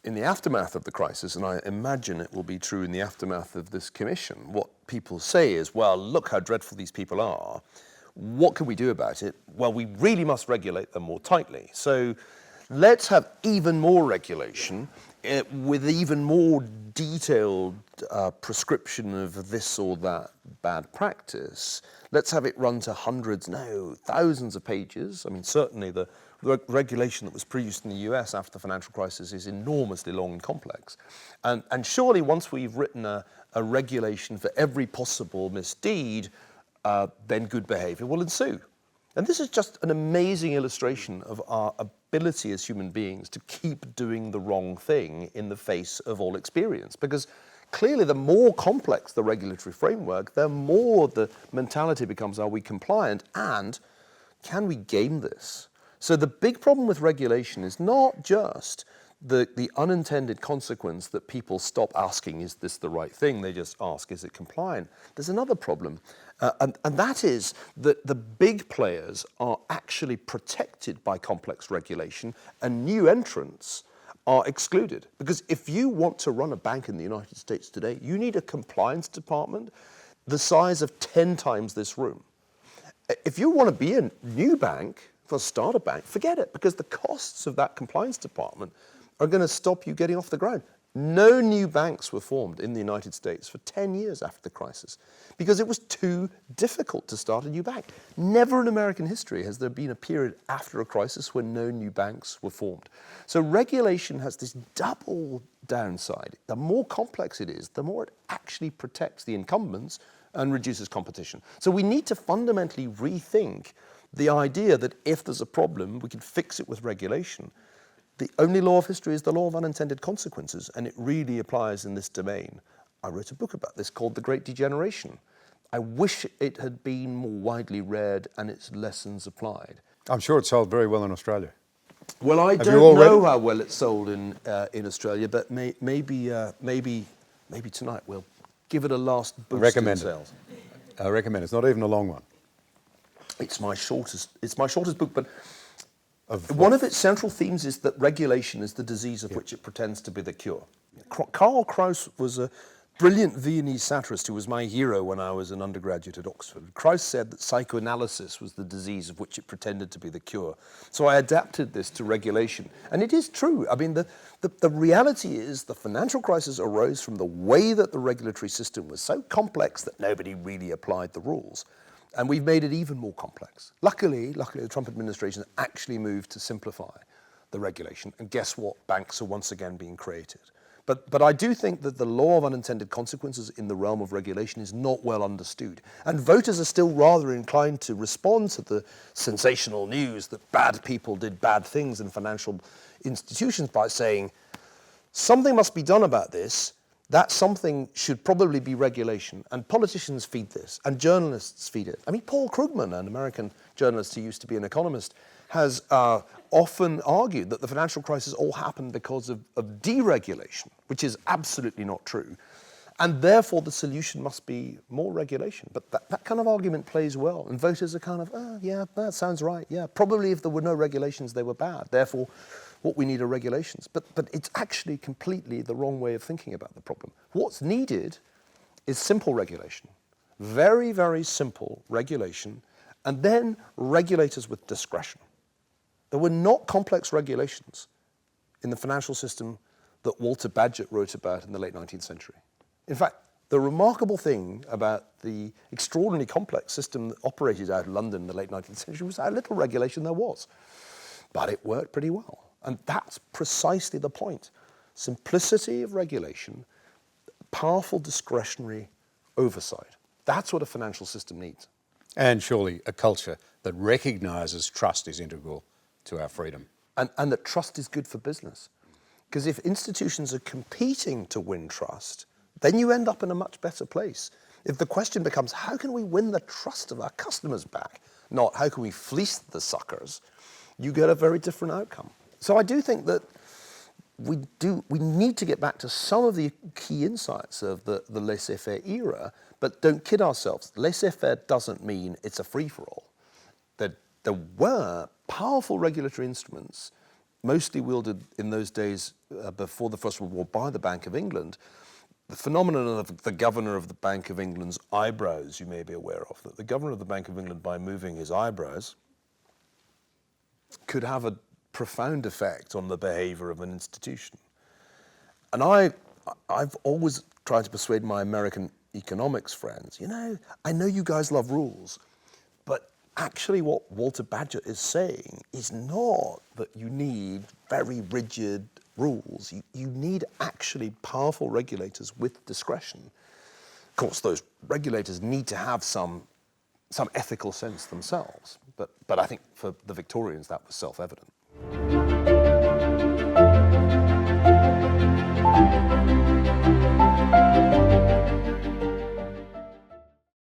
in the aftermath of the crisis, and I imagine it will be true in the aftermath of this commission, what people say is, well, look how dreadful these people are. What can we do about it? Well, we really must regulate them more tightly. So let's have even more regulation with even more detailed prescription of this or that bad practice. Let's have it run to hundreds, no, thousands of pages. I mean, certainly the regulation that was produced in the US after the financial crisis is enormously long and complex. And surely once we've written a regulation for every possible misdeed, then good behavior will ensue. And this is just an amazing illustration of our ability as human beings to keep doing the wrong thing in the face of all experience. Because clearly the more complex the regulatory framework, the more the mentality becomes, are we compliant and can we game this? So the big problem with regulation is not just the unintended consequence that people stop asking, is this the right thing? They just ask, is it compliant? There's another problem, and that is that the big players are actually protected by complex regulation and new entrants are excluded. Because if you want to run a bank in the United States today, you need a compliance department the size of 10 times this room. If you want to be a new bank, for a starter bank, forget it, because the costs of that compliance department are going to stop you getting off the ground. No new banks were formed in the United States for 10 years after the crisis because it was too difficult to start a new bank. Never in American history has there been a period after a crisis when no new banks were formed. So regulation has this double downside. The more complex it is, the more it actually protects the incumbents and reduces competition. So we need to fundamentally rethink the idea that if there's a problem, we can fix it with regulation. The only law of history is the law of unintended consequences, and it really applies in this domain. I wrote a book about this called The Great Degeneration. I wish it had been more widely read and its lessons applied. I'm sure it sold very well in Australia. Well, I don't know how well it's sold in Australia, but maybe tonight we'll give it a last boost in sales. I recommend it. It's not even a long one. It's my shortest book, but one of its central themes is that regulation is the disease of which it pretends to be the cure. Karl Kraus was a brilliant Viennese satirist who was my hero when I was an undergraduate at Oxford. Kraus said that psychoanalysis was the disease of which it pretended to be the cure. So I adapted this to regulation. And it is true. I mean, the reality is the financial crisis arose from the way that the regulatory system was so complex that nobody really applied the rules. And we've made it even more complex. Luckily, the Trump administration actually moved to simplify the regulation. And guess what? Banks are once again being created. But I do think that the law of unintended consequences in the realm of regulation is not well understood. And voters are still rather inclined to respond to the sensational news that bad people did bad things in financial institutions by saying, something must be done about this. That something should probably be regulation. And politicians feed this, and journalists feed it. I mean, Paul Krugman, an American journalist who used to be an economist, has often argued that the financial crisis all happened because of deregulation, which is absolutely not true. And therefore, the solution must be more regulation. But that kind of argument plays well. And voters are kind of, yeah, that sounds right. Yeah, probably if there were no regulations, they were bad. Therefore, what we need are regulations. But it's actually completely the wrong way of thinking about the problem. What's needed is simple regulation. Very, very simple regulation. And then regulators with discretion. There were not complex regulations in the financial system that Walter Bagehot wrote about in the late 19th century. In fact, the remarkable thing about the extraordinarily complex system that operated out of London in the late 19th century was how little regulation there was. But it worked pretty well. And that's precisely the point. Simplicity of regulation, powerful discretionary oversight. That's what a financial system needs. And surely a culture that recognises trust is integral to our freedom. And that trust is good for business. Because if institutions are competing to win trust, then you end up in a much better place. If the question becomes, how can we win the trust of our customers back, not how can we fleece the suckers, you get a very different outcome. So I do think that we need to get back to some of the key insights of the laissez-faire era, but don't kid ourselves. Laissez-faire doesn't mean it's a free-for-all. There were powerful regulatory instruments mostly wielded in those days before the First World War by the Bank of England. The phenomenon of the governor of the Bank of England's eyebrows, you may be aware of, that the governor of the Bank of England, by moving his eyebrows, could have a profound effect on the behavior of an institution. And I've always tried to persuade my American economics friends, I know you guys love rules, but actually what Walter Bagehot is saying is not that you need very rigid rules. You need actually powerful regulators with discretion. Of course, those regulators need to have some ethical sense themselves, but I think for the Victorians that was self-evident.